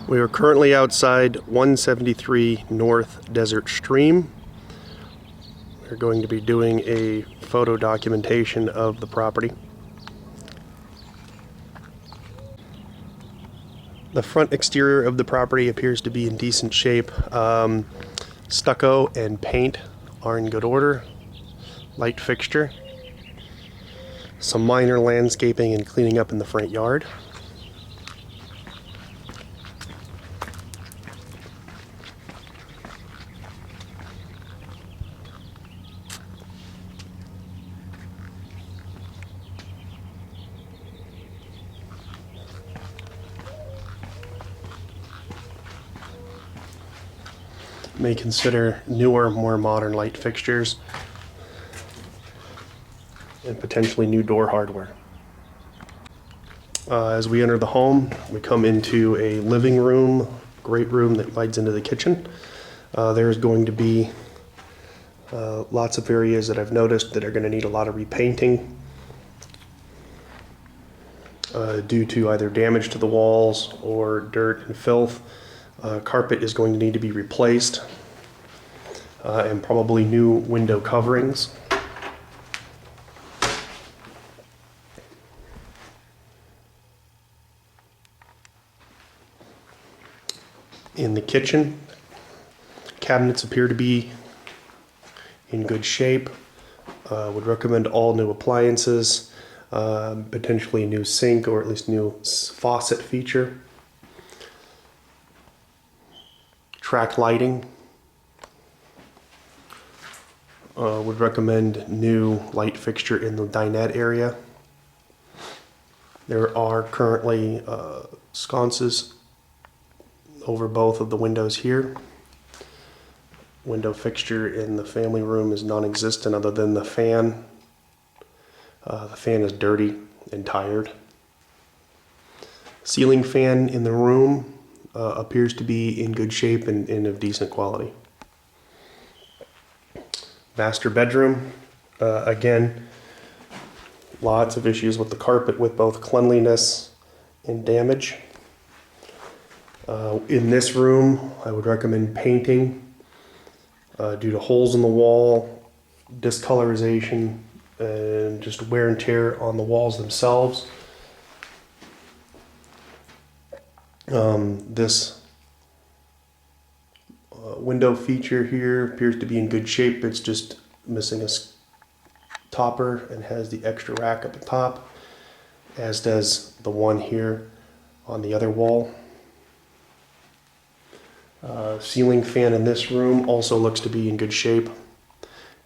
We are currently outside 173 North Desert Stream. We're going to be doing a photo documentation of the property. The front exterior of the property appears to be in decent shape. Stucco and paint are in good order. Light fixture. Some minor landscaping and cleaning up in the front yard. May consider newer, more modern light fixtures and potentially new door hardware. As we enter the home, we come into a living room, great room that leads into the kitchen. There's going to be lots of areas that I've noticed that are going to need a lot of repainting due to either damage to the walls or dirt and filth. Carpet is going to need to be replaced and probably new window coverings. In the kitchen, cabinets appear to be in good shape. Would recommend all new appliances, potentially a new sink or at least new faucet feature. Track lighting. Would recommend new light fixture in the dinette area. There are currently sconces over both of the windows here. Window fixture in the family room is non-existent other than the fan. The fan is dirty and tired. Ceiling fan in the room appears to be in good shape and of decent quality. Master bedroom, again, lots of issues with the carpet with both cleanliness and damage. In this room, I would recommend painting due to holes in the wall, discolorization, and just wear and tear on the walls themselves. This window feature here appears to be in good shape. It's just missing a topper and has the extra rack at the top, as does the one here on the other wall. Ceiling fan in this room also looks to be in good shape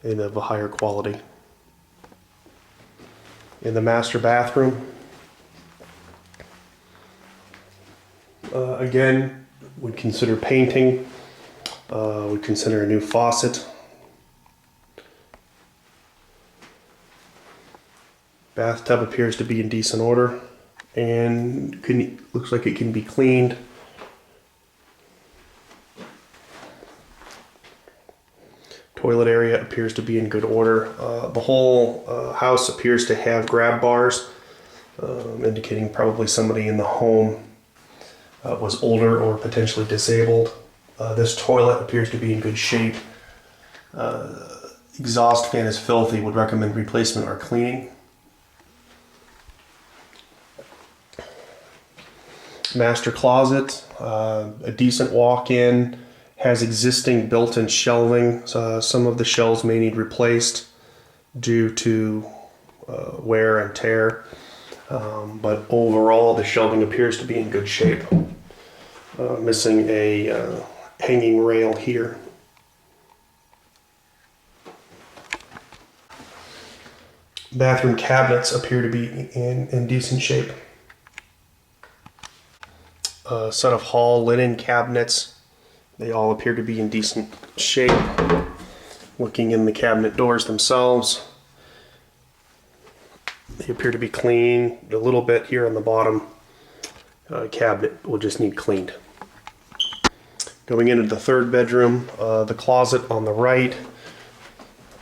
and of a higher quality. In the master bathroom, again, would consider painting, would consider a new faucet. Bathtub appears to be in decent order and looks like it can be cleaned. Toilet area appears to be in good order. The whole house appears to have grab bars, indicating probably somebody in the home was older or potentially disabled. This toilet appears to be in good shape. Exhaust fan is filthy, would recommend replacement or cleaning. Master closet, a decent walk-in. Has existing built-in shelving. Some of the shelves may need replaced due to wear and tear, but overall the shelving appears to be in good shape. Missing a hanging rail here. Bathroom cabinets appear to be in decent shape. A set of hall linen cabinets. They all appear to be in decent shape. Looking in the cabinet doors themselves, they appear to be clean. A little bit here on the bottom cabinet will just need cleaned. Going into the third bedroom, the closet on the right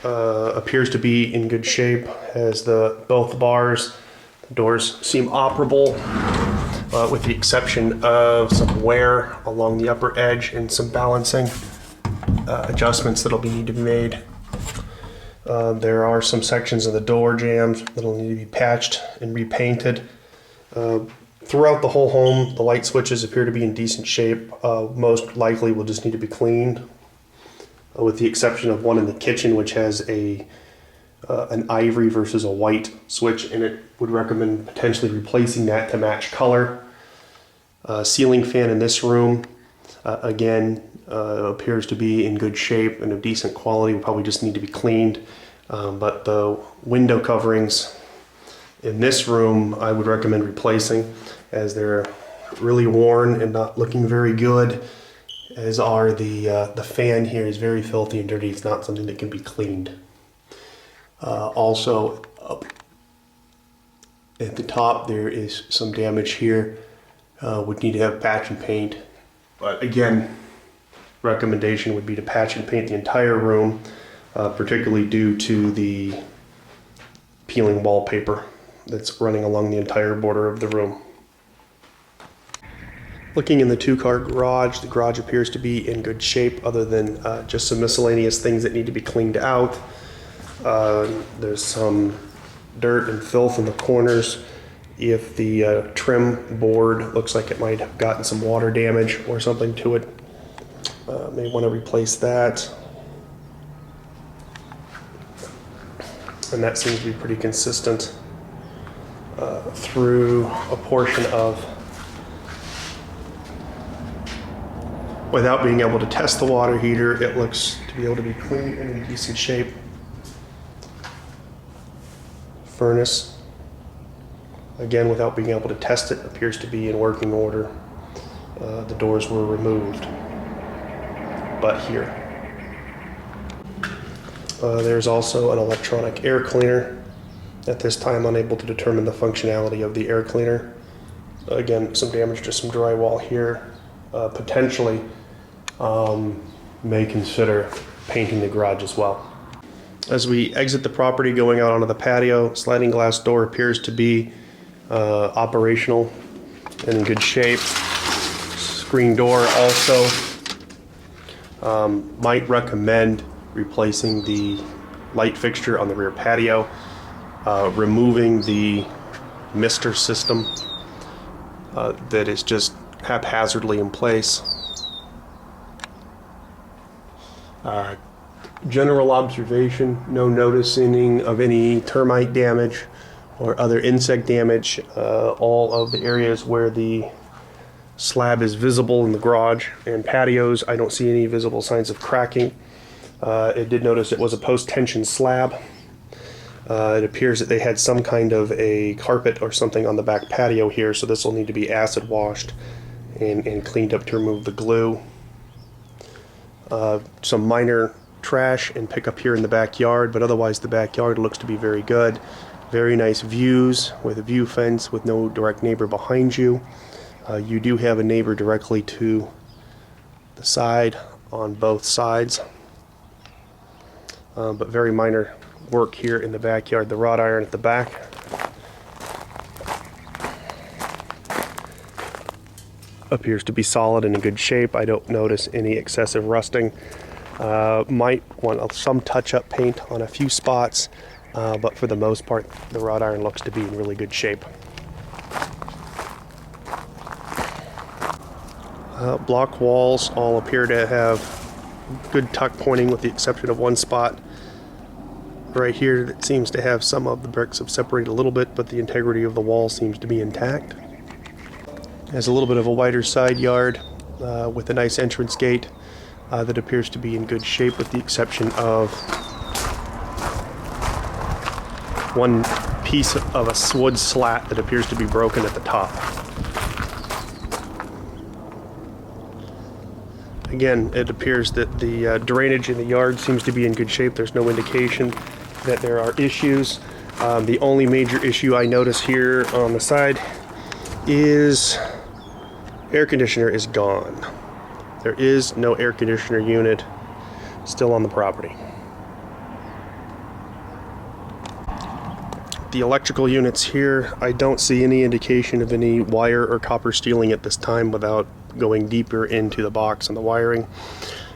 appears to be in good shape. Has both bars. The doors seem operable. with the exception of some wear along the upper edge and some balancing adjustments that'll need to be made. There are some sections of the door jambs that'll need to be patched and repainted. Throughout the whole home, the light switches appear to be in decent shape. Most likely will just need to be cleaned, with the exception of one in the kitchen, which has an ivory versus a white switch in it. Would recommend potentially replacing that to match color. Ceiling fan in this room, again, appears to be in good shape and of decent quality. Will probably just need to be cleaned. But the window coverings in this room, I would recommend replacing, as they're really worn and not looking very good. As are the fan here is very filthy and dirty. It's not something that can be cleaned. Also, up at the top, there is some damage here. Would need to have patch and paint. But again, recommendation would be to patch and paint the entire room, particularly due to the peeling wallpaper that's running along the entire border of the room. Looking in the two-car garage, the garage appears to be in good shape other than just some miscellaneous things that need to be cleaned out. There's some dirt and filth in the corners. If the trim board looks like it might have gotten some water damage or something to it, may want to replace that. And that seems to be pretty consistent through a portion of, without being able to test the water heater, it looks to be able to be clean and in decent shape. Furnace, again, without being able to test it, appears to be in working order. The doors were removed, but here. There's also an electronic air cleaner. At this time, unable to determine the functionality of the air cleaner. Again, some damage to some drywall here. Potentially may consider painting the garage as well. As we exit the property going out onto the patio, sliding glass door appears to be operational and in good shape. Screen door also. Might recommend replacing the light fixture on the rear patio, removing the mister system that is just haphazardly in place. General observation, no noticing of any termite damage or other insect damage. All of the areas where the slab is visible in the garage and patios, I don't see any visible signs of cracking. I did notice it was a post-tension slab. It appears that they had some kind of a carpet or something on the back patio here, so this will need to be acid washed and cleaned up to remove the glue. Some minor trash and pickup here in the backyard, but otherwise the backyard looks to be very good. Very nice views with a view fence with no direct neighbor behind you. You do have a neighbor directly to the side on both sides, but very minor work here in the backyard. The wrought iron at the back. Appears to be solid and in good shape. I don't notice any excessive rusting. Might want some touch-up paint on a few spots, but for the most part, the wrought iron looks to be in really good shape. Block walls all appear to have good tuck pointing with the exception of one spot right here that seems to have some of the bricks have separated a little bit, but the integrity of the wall seems to be intact. Has a little bit of a wider side yard with a nice entrance gate that appears to be in good shape with the exception of one piece of a wood slat that appears to be broken at the top. Again, it appears that the drainage in the yard seems to be in good shape. There's no indication that there are issues. The only major issue I notice here on the side is air conditioner is gone. There is no air conditioner unit still on the property. The electrical units here, I don't see any indication of any wire or copper stealing at this time without going deeper into the box and the wiring.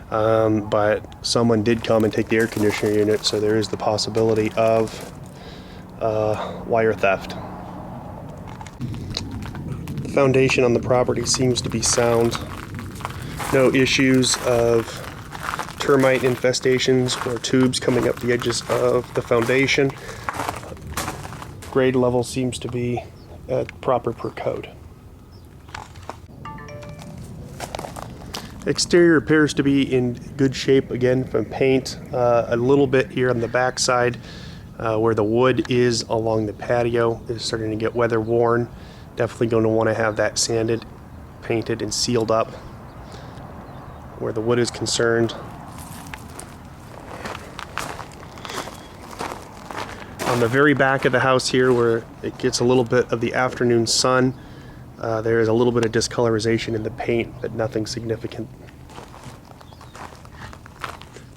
But someone did come and take the air conditioner unit, so there is the possibility of wire theft. The foundation on the property seems to be sound. No issues of termite infestations or tubes coming up the edges of the foundation. Grade level seems to be proper per code. Exterior appears to be in good shape again from paint. A little bit here on the back side where the wood is along the patio is starting to get weather worn. Definitely going to want to have that sanded, painted, and sealed up where the wood is concerned. On the very back of the house here, where it gets a little bit of the afternoon sun, there is a little bit of discolorization in the paint, but nothing significant.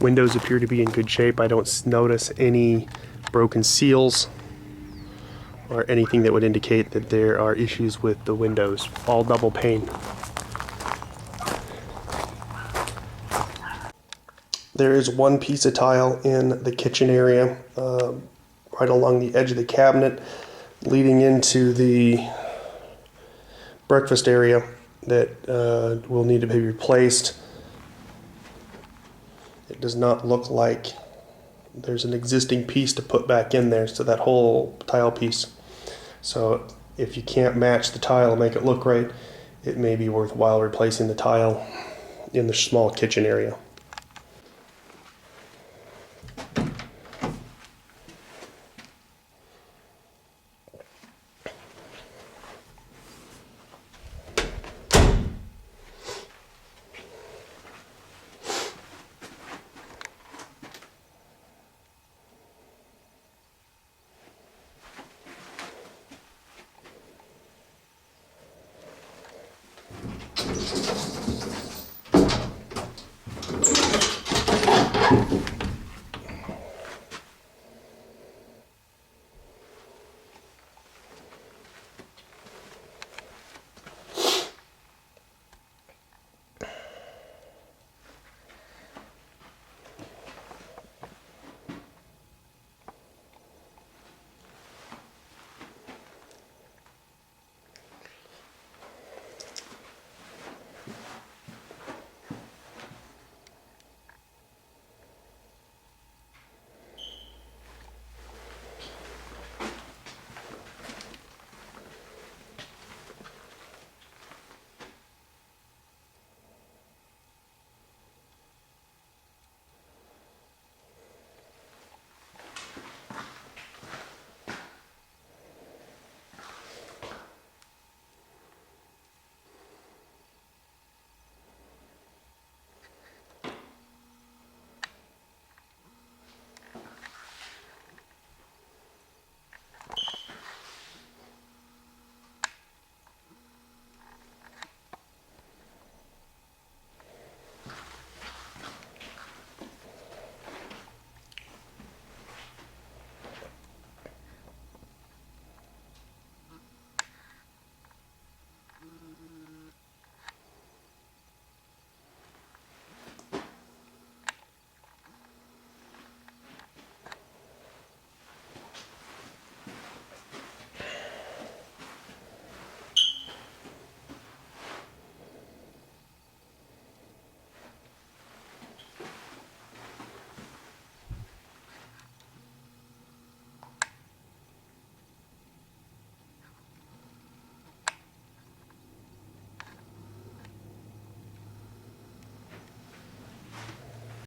Windows appear to be in good shape. I don't notice any broken seals or anything that would indicate that there are issues with the windows. All double pane. There is one piece of tile in the kitchen area, right along the edge of the cabinet, leading into the breakfast area that will need to be replaced. It does not look like there's an existing piece to put back in there, so that whole tile piece. So if you can't match the tile and make it look right, it may be worthwhile replacing the tile in the small kitchen area.